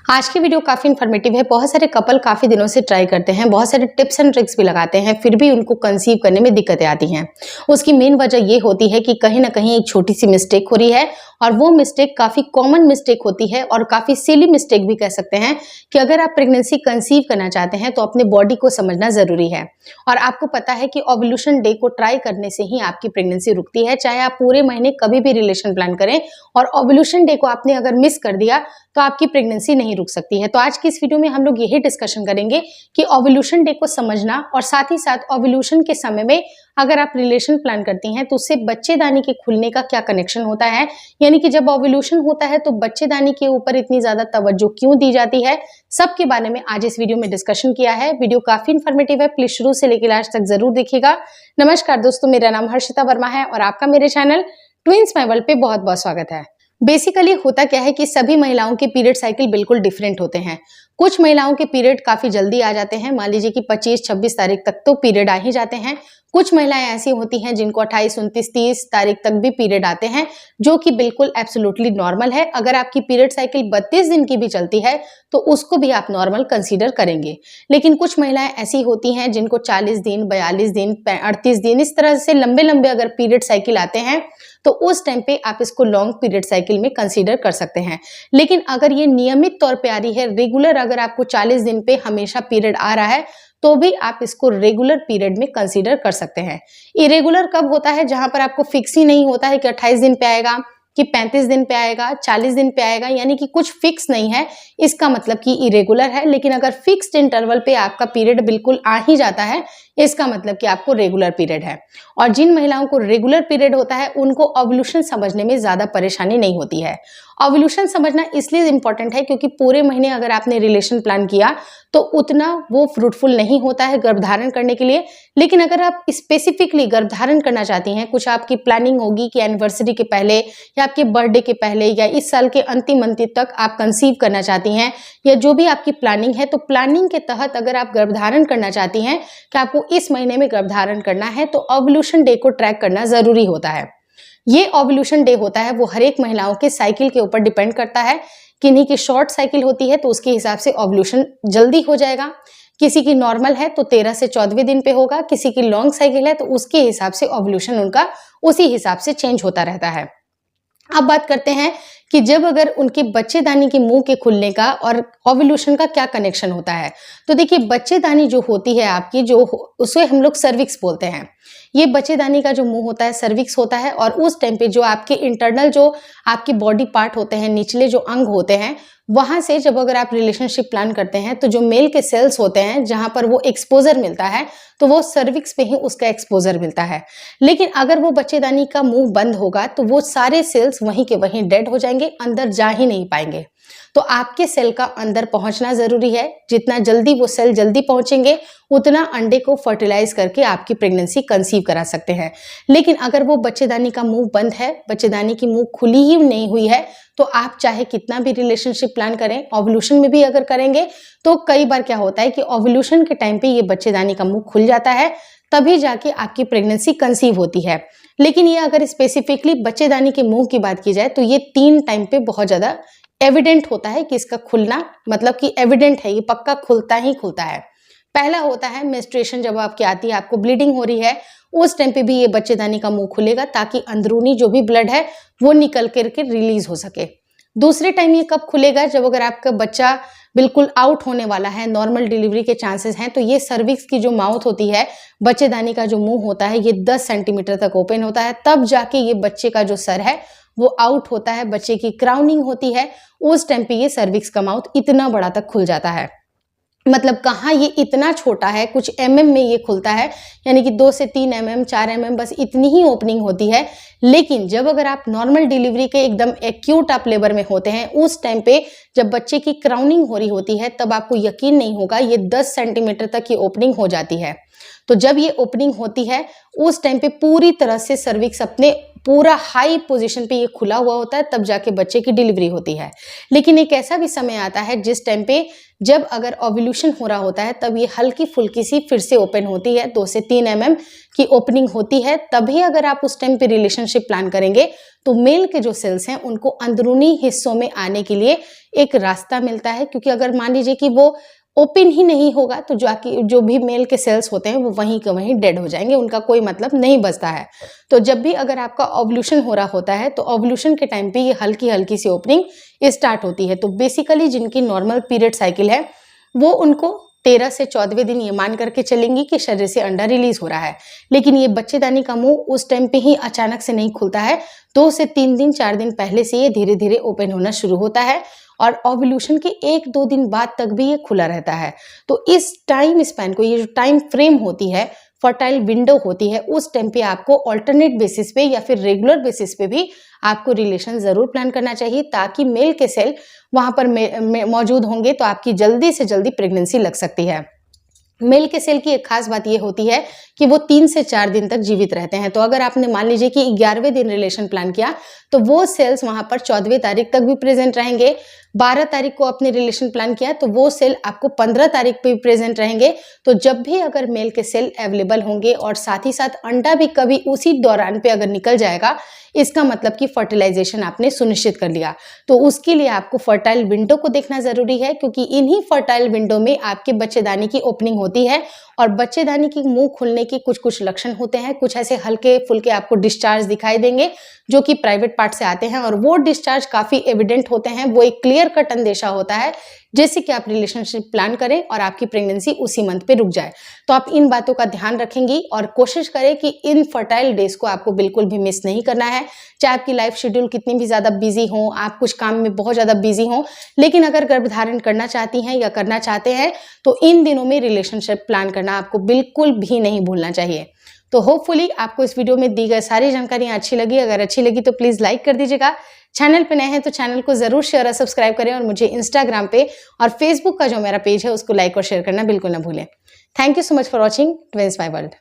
आज की वीडियो काफ़ी इन्फॉर्मेटिव है। बहुत सारे कपल काफ़ी दिनों से ट्राई करते हैं, बहुत सारे टिप्स एंड ट्रिक्स भी लगाते हैं, फिर भी उनको कंसीव करने में दिक्कतें आती हैं। उसकी मेन वजह ये होती है कि कहीं ना कहीं एक छोटी सी मिस्टेक हो रही है और वो मिस्टेक काफ़ी कॉमन मिस्टेक होती है और काफ़ी सिली मिस्टेक भी कह सकते हैं कि अगर आप प्रेगनेंसी कंसीव करना चाहते हैं तो अपने बॉडी को समझना ज़रूरी है। और आपको पता है कि ओव्यूलेशन डे को ट्राई करने से ही आपकी प्रेगनेंसी रुकती है, चाहे आप पूरे महीने कभी भी रिलेशन प्लान करें और ओव्यूलेशन डे को आपने अगर मिस कर दिया तो आपकी प्रेगनेंसी नहीं रुक सकती है। तो आज की इस वीडियो में हम लोग यही डिस्कशन करेंगे कि ओव्यूलेशन डे को समझना और साथ ही साथ ओव्यूलेशन के समय में अगर आप रिलेशन प्लान करती हैं तो उससे बच्चेदानी के खुलने का क्या कनेक्शन होता है, यानी कि जब ओव्यूलेशन होता है तो बच्चेदानी के ऊपर इतनी ज्यादा तवज्जो क्यों दी जाती है, सब के बारे में आज इस वीडियो में डिस्कशन किया है। वीडियो काफी इन्फॉर्मेटिव है, प्लीज शुरू से लेकर लास्ट तक जरूर देखिएगा। नमस्कार दोस्तों, मेरा नाम हर्षिता वर्मा है और आपका मेरे चैनल ट्विंस माय वर्ल्ड पे बहुत बहुत स्वागत है। बेसिकली होता क्या है कि सभी महिलाओं के पीरियड साइकिल बिल्कुल डिफरेंट होते हैं। कुछ महिलाओं के पीरियड काफी जल्दी आ जाते हैं, मान लीजिए कि 25-26 तारीख तक तो पीरियड आ ही जाते हैं। कुछ महिलाएं ऐसी होती हैं जिनको 28, 29, 30 तारीख तक भी पीरियड आते हैं, जो कि बिल्कुल एब्सोल्युटली नॉर्मल है। अगर आपकी पीरियड साइकिल 32 दिन की भी चलती है तो उसको भी आप नॉर्मल कंसीडर करेंगे। लेकिन कुछ महिलाएं ऐसी होती हैं जिनको 40 दिन, 42 दिन, 38 दिन इस तरह से लंबे लंबे अगर पीरियड साइकिल आते हैं तो उस टाइम पे आप इसको लॉन्ग पीरियड साइकिल में कंसीडर कर सकते हैं। लेकिन अगर ये नियमित तौर पे आ रही है, रेगुलर अगर आपको 40 दिन पे हमेशा पीरियड आ रहा है तो भी आप इसको रेगुलर पीरियड में कंसीडर कर सकते हैं। इरेगुलर कब होता है, जहां पर आपको फिक्स ही नहीं होता है कि 28 दिन पे आएगा कि 35 दिन पे आएगा, 40 दिन पे आएगा, यानी कि कुछ फिक्स नहीं है, इसका मतलब कि इरेगुलर है। लेकिन अगर फिक्स्ड इंटरवल पे आपका पीरियड बिल्कुल आ ही जाता है, इसका मतलब कि आपको रेगुलर पीरियड है। और जिन महिलाओं को रेगुलर पीरियड होता है उनको ओव्यूलेशन समझने में ज्यादा परेशानी नहीं होती है। ओव्यूलेशन समझना इसलिए इंपॉर्टेंट है क्योंकि पूरे महीने अगर आपने रिलेशन प्लान किया तो उतना वो फ्रूटफुल नहीं होता है गर्भधारण करने के लिए। लेकिन अगर आप स्पेसिफिकली गर्भधारण करना चाहती हैं, कुछ आपकी प्लानिंग होगी कि एनिवर्सरी के पहले या आपके बर्थडे के पहले या इस साल के अंतिम तक आप कंसीव करना चाहती हैं, या जो भी आपकी प्लानिंग है, तो प्लानिंग के तहत अगर आप गर्भधारण करना चाहती हैं कि आपको इस महीने में गर्भधारण करना है तो ओव्यूलेशन डे को ट्रैक करना जरूरी होता है। ये ओव्यूलेशन डे होता है वो हर एक महिलाओं के साइकिल के ऊपर डिपेंड करता है। किन्हीं की शॉर्ट साइकिल होती है तो उसके हिसाब से ओव्यूलेशन जल्दी हो जाएगा, किसी की नॉर्मल है तो 13 से 14वें दिन पे होगा, किसी की लॉन्ग साइकिल है तो उसके हिसाब से ओव्यूलेशन उनका उसी हिसाब से चेंज होता रहता है। अब बात करते हैं कि जब अगर उनके बच्चेदानी के मुंह के खुलने का और ओव्यूलेशन का क्या कनेक्शन होता है। तो देखिए, बच्चेदानी जो होती है आपकी, जो उसे हम लोग सर्विक्स बोलते हैं। ये बच्चेदानी का जो मुंह होता है सर्विक्स होता है, और उस टाइम पे जो आपके इंटरनल जो आपके बॉडी पार्ट होते हैं, निचले जो अंग होते हैं, वहां से जब अगर आप रिलेशनशिप प्लान करते हैं तो जो मेल के सेल्स होते हैं जहां पर वो एक्सपोजर मिलता है तो वो सर्विक्स पे ही उसका एक्सपोजर मिलता है। लेकिन अगर वो बच्चेदानी का मुंह बंद होगा तो वो सारे सेल्स वहीं के वहीं डेड हो जाएंगे, अंदर जा ही नहीं पाएंगे। तो आपके सेल का अंदर पहुंचना जरूरी है। जितना जल्दी वो सेल जल्दी पहुंचेंगे उतना अंडे को फर्टिलाइज करके आपकी प्रेगनेंसी कंसीव करा सकते हैं। लेकिन अगर वो बच्चेदानी का मुंह बंद है, बच्चेदानी की मुंह खुली ही नहीं हुई है, तो आप चाहे कितना भी रिलेशनशिप प्लान करें, ओव्यूलेशन में भी अगर करेंगे तो कई बार क्या होता है कि ओव्यूलेशन के टाइम पे ये बच्चेदानी का मुंह खुल जाता है, तभी जाके आपकी प्रेगनेंसी कंसीव होती है। लेकिन ये अगर स्पेसिफिकली बच्चेदानी के मुंह की बात की जाए तो ये 3 टाइम पे बहुत ज्यादा एविडेंट होता है कि इसका खुलना, मतलब कि एविडेंट है, ये पक्का खुलता ही खुलता है। पहला होता है मेंस्ट्रुएशन, जब आपकी आती है, आपको ब्लीडिंग हो रही है, उस टाइम पे भी ये बच्चेदानी का मुंह खुलेगा ताकि अंदरूनी जो भी ब्लड है वो निकल करके रिलीज हो सके। दूसरे टाइम ये कब खुलेगा, जब अगर आपका बच्चा बिल्कुल आउट होने वाला है, नॉर्मल डिलीवरी के चांसेस हैं, तो ये सर्विक्स की जो माउथ होती है, बच्चेदानी का जो मुंह होता है, ये 10 सेंटीमीटर तक ओपन होता है, तब जाके ये बच्चे का जो सर है वो आउट होता है, बच्चे की क्राउनिंग होती है, उस टाइम पे ये सर्विक्स का माउथ इतना बड़ा तक खुल जाता है। मतलब कहाँ ये इतना छोटा है, कुछ में ये खुलता है, यानी कि 2 से 3 4 बस इतनी ही ओपनिंग होती है। लेकिन जब अगर आप नॉर्मल डिलीवरी के एकदम एक्यूट आप लेबर में होते हैं, उस टाइम पे जब बच्चे की क्राउनिंग हो रही होती है, तब आपको यकीन नहीं होगा ये 10 सेंटीमीटर तक ये ओपनिंग हो जाती है। तो जब ये ओपनिंग होती है उस टाइम पे पूरी तरह से सर्विक्स अपने पूरा हाई पोजीशन पे ये खुला हुआ होता है, तब जाके बच्चे की डिलीवरी होती है। लेकिन एक ऐसा भी समय आता है जिस टाइम पे जब अगर ओव्यूलेशन हो रहा होता है, तब ये हल्की फुल्की सी फिर से ओपन होती है, 2 से 3 mm की ओपनिंग होती है। तभी अगर आप उस टाइम पे रिलेशनशिप प्लान करेंगे तो मेल के जो सेल्स हैं उनको अंदरूनी हिस्सों में आने के लिए एक रास्ता मिलता है, क्योंकि अगर मान लीजिए कि वो ओपन ही नहीं होगा तो जो भी मेल के सेल्स होते हैं वो वहीं के वहीं डेड हो जाएंगे, उनका कोई मतलब नहीं बचता है। तो जब भी अगर आपका ओव्यूलेशन हो रहा होता है तो ओव्यूलेशन के टाइम पे ये हल्की हल्की सी ओपनिंग स्टार्ट होती है। तो बेसिकली जिनकी नॉर्मल पीरियड साइकिल है वो उनको 13 से 14वें दिन ये मान करके चलेंगी कि शरीर से अंडा रिलीज हो रहा है। लेकिन ये बच्चेदानी का मुंह उस टाइम पे ही अचानक से नहीं खुलता है, 2 से 3 दिन 4 दिन पहले से ये धीरे धीरे ओपन होना शुरू होता है और ओव्यूलेशन के 1-2 दिन बाद तक भी ये खुला रहता है। तो इस टाइम स्पैन को, ये जो टाइम फ्रेम होती है, फर्टाइल विंडो होती है, उस टाइम पे आपको ऑल्टरनेट बेसिस पे या फिर रेगुलर बेसिस पे भी आपको रिलेशन जरूर प्लान करना चाहिए, ताकि मेल के सेल वहां पर मौजूद होंगे तो आपकी जल्दी से जल्दी प्रेगनेंसी लग सकती है। मेल के सेल की एक खास बात यह होती है कि वो 3 से 4 दिन तक जीवित रहते हैं। तो अगर आपने मान लीजिए कि 11वें दिन रिलेशन प्लान किया तो वो सेल्स वहां पर 14वीं तारीख तक भी प्रेजेंट रहेंगे। 12 तारीख को आपने रिलेशन प्लान किया तो वो सेल आपको 15 तारीख पे भी प्रेजेंट रहेंगे। तो जब भी अगर मेल के सेल अवेलेबल होंगे और साथ ही साथ अंडा भी कभी उसी दौरान पे अगर निकल जाएगा, इसका मतलब कि फर्टिलाइजेशन आपने सुनिश्चित कर लिया। तो उसके लिए आपको फर्टाइल विंडो को देखना जरूरी है, क्योंकि इन्हीं फर्टाइल विंडो में आपके बच्चेदानी की ओपनिंग होती है और बच्चेदानी की मुंह खुलने की कुछ लक्षण होते हैं। कुछ ऐसे हल्के फुल्के आपको डिस्चार्ज दिखाई देंगे जो कि प्राइवेट पार्ट से आते हैं और वो डिस्चार्ज काफी एविडेंट होते हैं। वो एक क्लियर कट अंदेशा होता है जैसे कि आप रिलेशनशिप प्लान करें और आपकी प्रेगनेंसी उसी मंथ पे रुक जाए। तो आप इन बातों का ध्यान रखेंगी और कोशिश करें कि इन फर्टाइल डेज को आपको बिल्कुल भी मिस नहीं करना है। चाहे आपकी लाइफ शेड्यूल कितनी भी ज्यादा बिजी हो, आप कुछ काम में बहुत ज्यादा बिजी हो, लेकिन अगर गर्भधारण करना चाहती हैं या करना चाहते हैं तो इन दिनों में रिलेशनशिप प्लान करना आपको बिल्कुल भी नहीं भूलना चाहिए। तो होपफुली आपको इस वीडियो में दी गई सारी जानकारियां अच्छी लगी। अगर अच्छी लगी तो प्लीज लाइक कर दीजिएगा। चैनल पे नए हैं तो चैनल को जरूर शेयर और सब्सक्राइब करें और मुझे इंस्टाग्राम पे और फेसबुक का जो मेरा पेज है उसको लाइक और शेयर करना बिल्कुल ना भूलें। Thank you so much for watching twins my world.